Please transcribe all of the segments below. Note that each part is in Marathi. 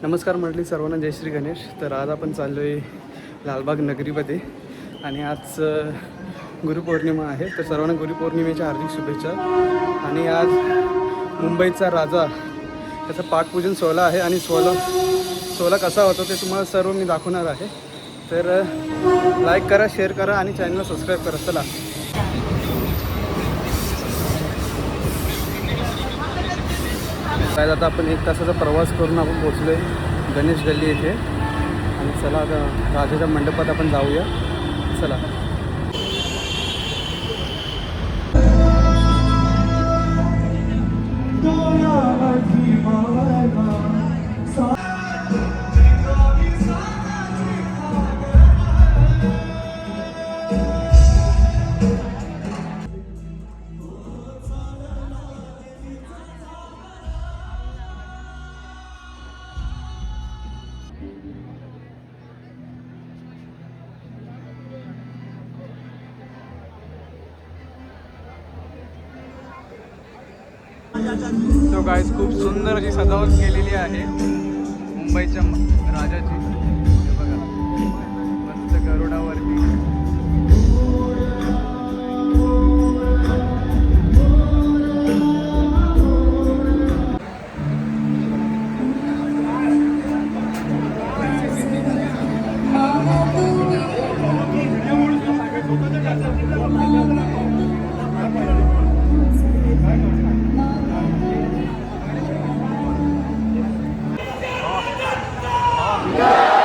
नमस्कार मंडळी, सर्वांना जय श्री गणेश. तर आज आपण चाललो आहे लालबाग नगरीमध्ये आणि आज गुरुपौर्णिमा आहे. तर सर्वांना गुरुपौर्णिमेच्या हार्दिक शुभेच्छा. आणि आज मुंबईचा राजा त्याचं पाटपूजन सोहळा आहे आणि सोहळा कसा होता ते तुम्हाला सर्व मी दाखवणार आहे. तर लाईक करा, शेअर करा आणि चॅनलला सबस्क्राईब करा. चला. काय आता आपण 1 तासाचा प्रवास करून आपण पोचलो आहे गणेश गल्ली येथे. आणि चला आता राजाच्या मंडपात आपण जाऊया. चला. तो गाईज खूप सुंदर अशी सजावट केलेली आहे मुंबईच्या राजाची. हे बघा, मस्त गरुडावरती. Yeah.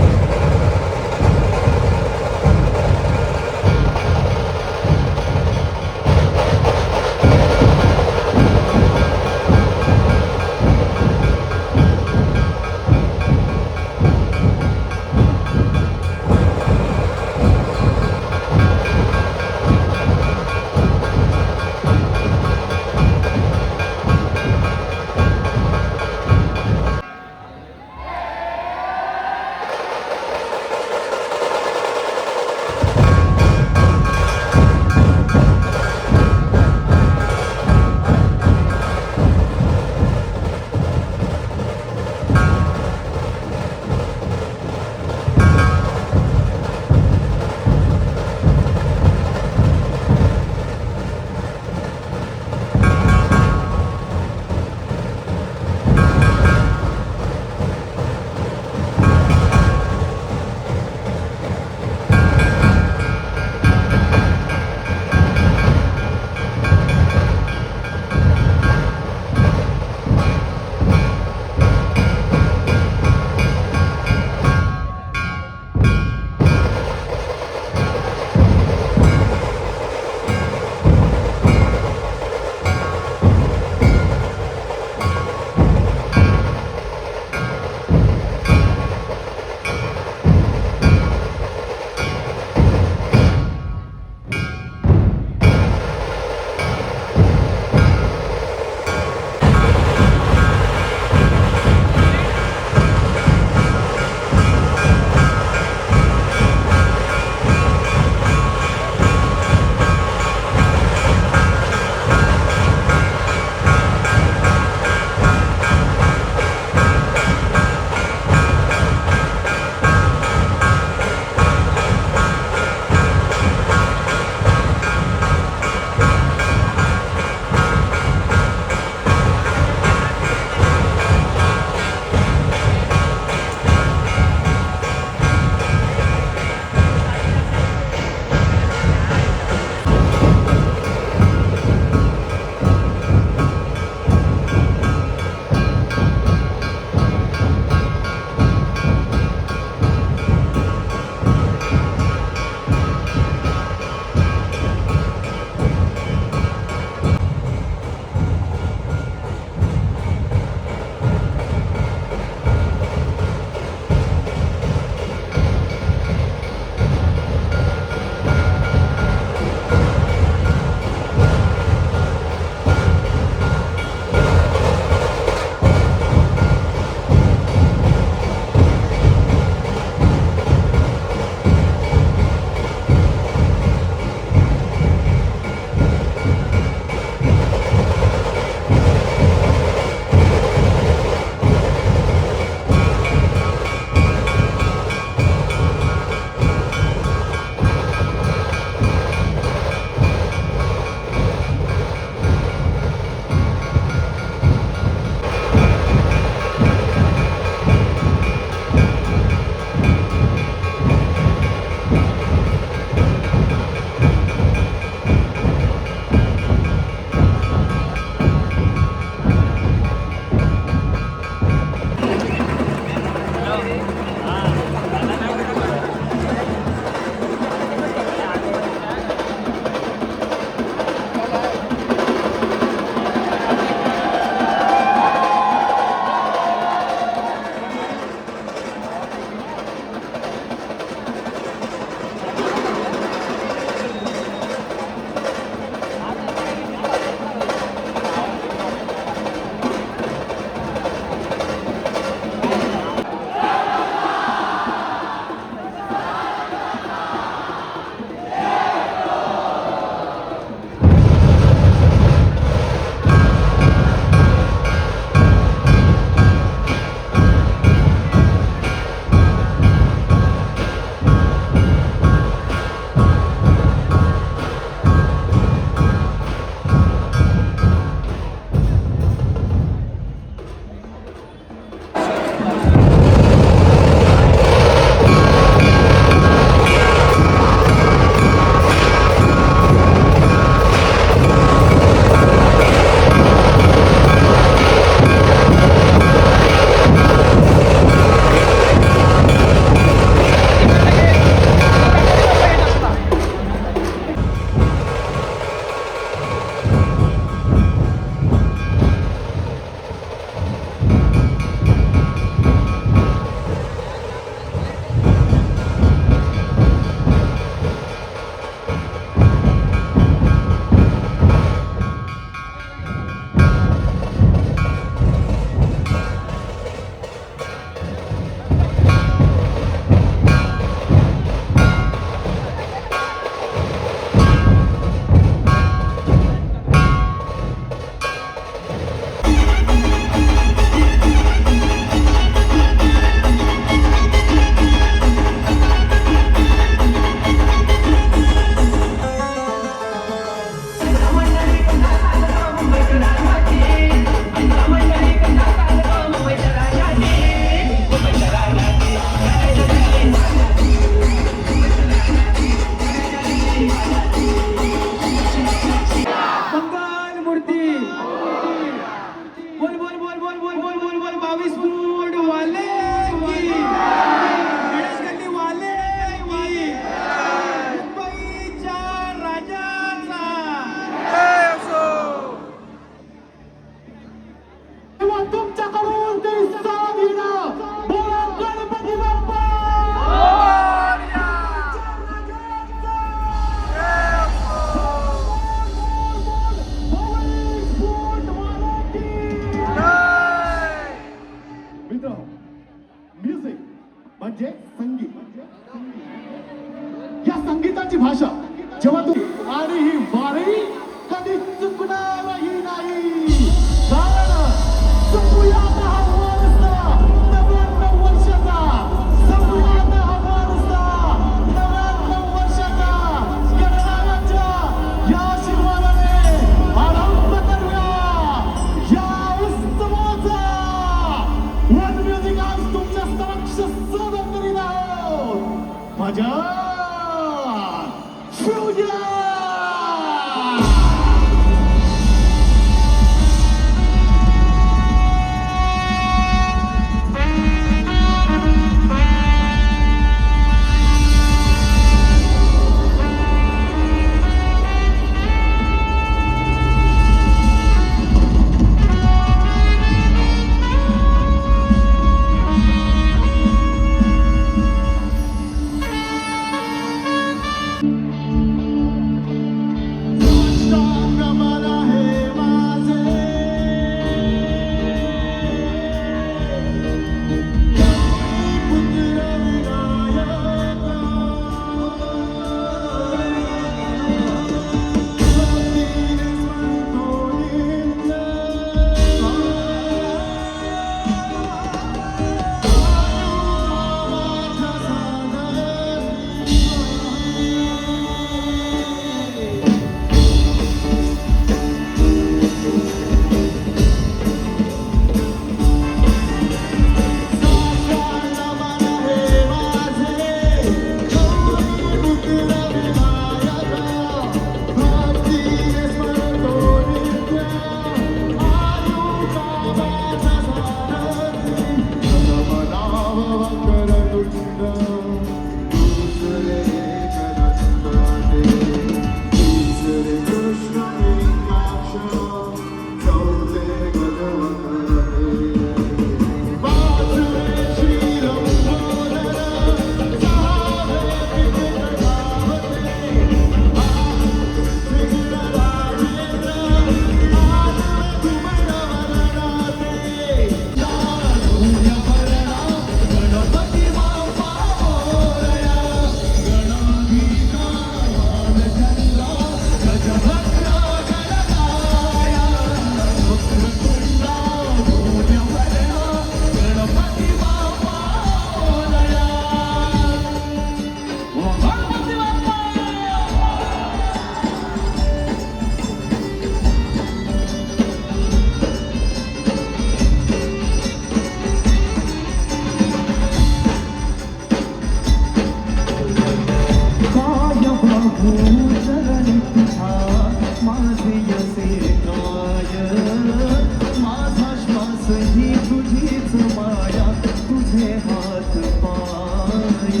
माझा श्वास ही तुझीच माया तुझे हात पाय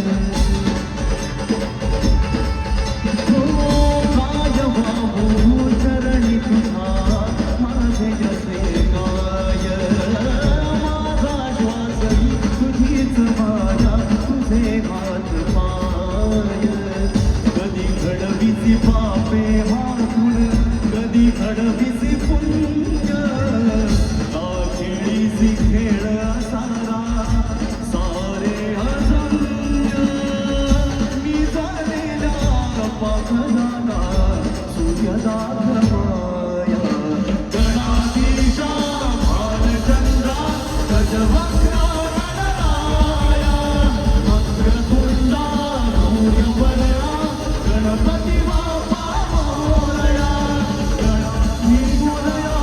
काय वाहू चरणी तुझा माझे जसे गाय माझा श्वास ही तुझीच माया तुझे हात पाय कधी घडवीची पापे हातून कधी घडवीची पुण्य खेळीची खेळ सारा सारे अजन्य मी झालेल्या पाखराला सूर्यदार माया गणाधीशा भालचंद्रा गजवक्रा गणराया अग्रतुंडा सूर्यवरया गणपती बाप्पा मोरया गणपती मोरया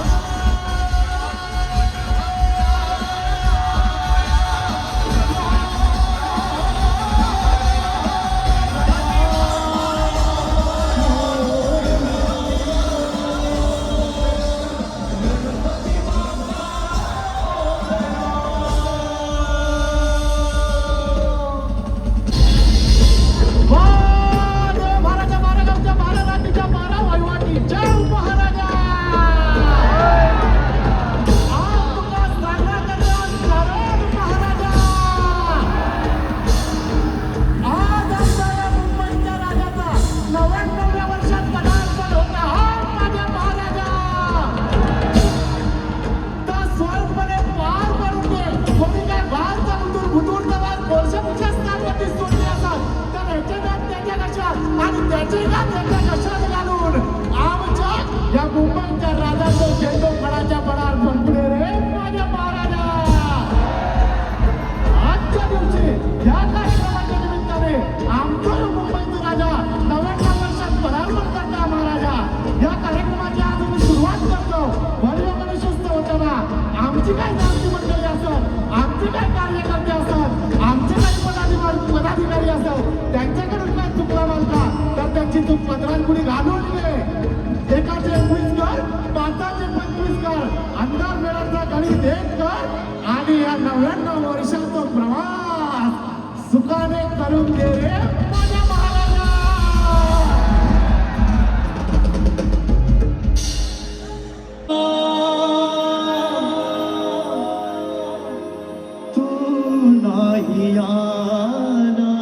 महाराजा महाराजांच्या महाराजांच्या बारा वैवाटी जय महाराजा आज तुका सांगण्याकरता करोड महाराजा आज आमच्या या मुंबईच्या राजाचा 99व्या वर्षात पदार्पण होत आहात माझ्या महाराजा तर स्वरूपणे पार करून दे कोणी काय बाहेर चालून भुतूर दबार बोलशेच्या स्थानवरती सोडले असतात तर ह्याचे नाम त्याच्या कशात आणि त्याचे नाम त्याच्या कशात घालून आमच्या या मुंबईच्या राजाचं झेंडो फळाच्या पडार फडफडे रे माझ्या महाराजा आजच्या दिवशी या कार्यक्रमाच्या निमित्ताने आमचा मुंबईचा राजा 99 वर्षात पदार्पण करता महाराजा या कार्यक्रमाची आज मी सुरुवात करतो भव्य गणेशोत्सवाच्या आमची काय नामची मंडळी असतात आमचे काय कार्यकर्ते असतात आमचे काही पदाधिकारी असतात त्यांच्याकडून काय चुकला मानता तर त्यांची चूक पत्रांपुढे घालून घे एकाचे 21 कर पाचाचे 25 कर अंधार मेळाचा गणित 1 कर आणि या 99 वर्षाचा प्रवास सुखाने करून दे रे माझ्या महाराजा तू नाही आला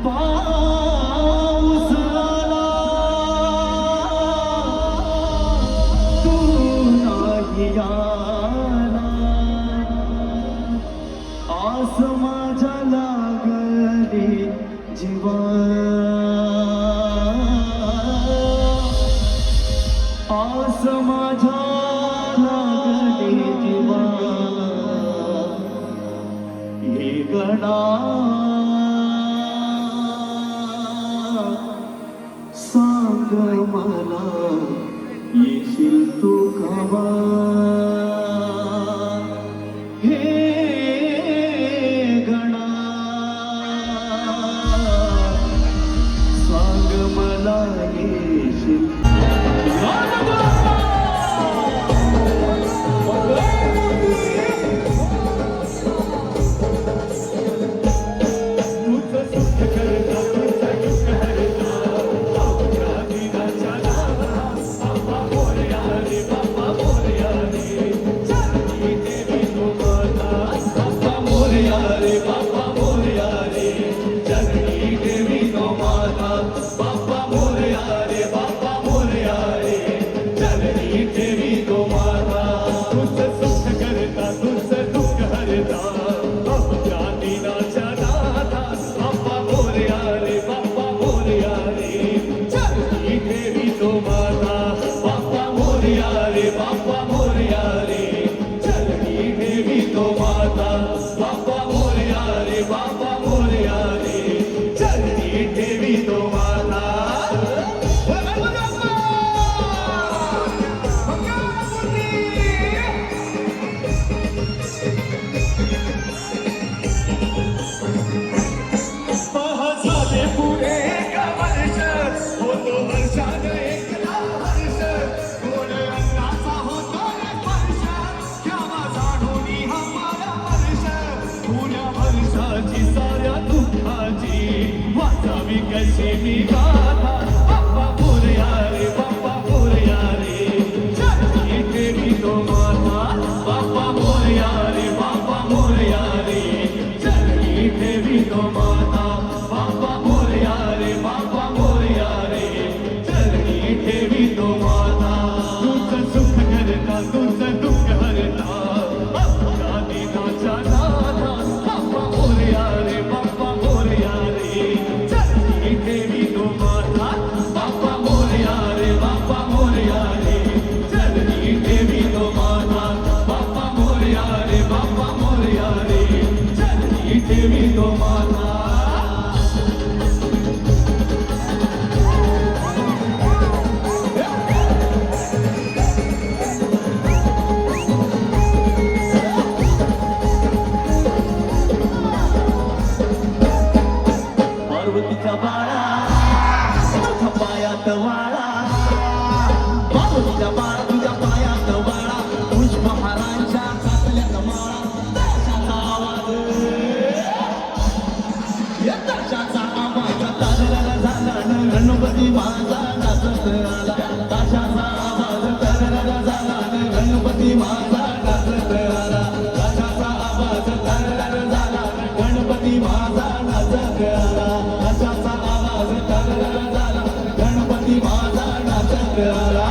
पाऊस आला तू नाही आला आस माझ्या लागली जीवा आस माझ्या लागली जीवा हे गणा सांग मला येशील तू कवा हे गणा सांग मला येशील देवी गो माता पार्वतीचा बाळा तुझ्या पायात वाळा पार्वतीच्या बाळा तुझ्या पायात वाळा पुष्पहारांच्या घातल्यात माळा ताशाचा आवाज या ताशाचा आवाज तरला झाला न गणपती माझा नाचत आला ताशाचा आवाज तरला झाला न गणपती माझा नाचत आला ताशाचा आवाज तरला झाला न गणपती माझा नाचत आला ताशाचा आवाज तरला झाला गणपती माझा नाचत आला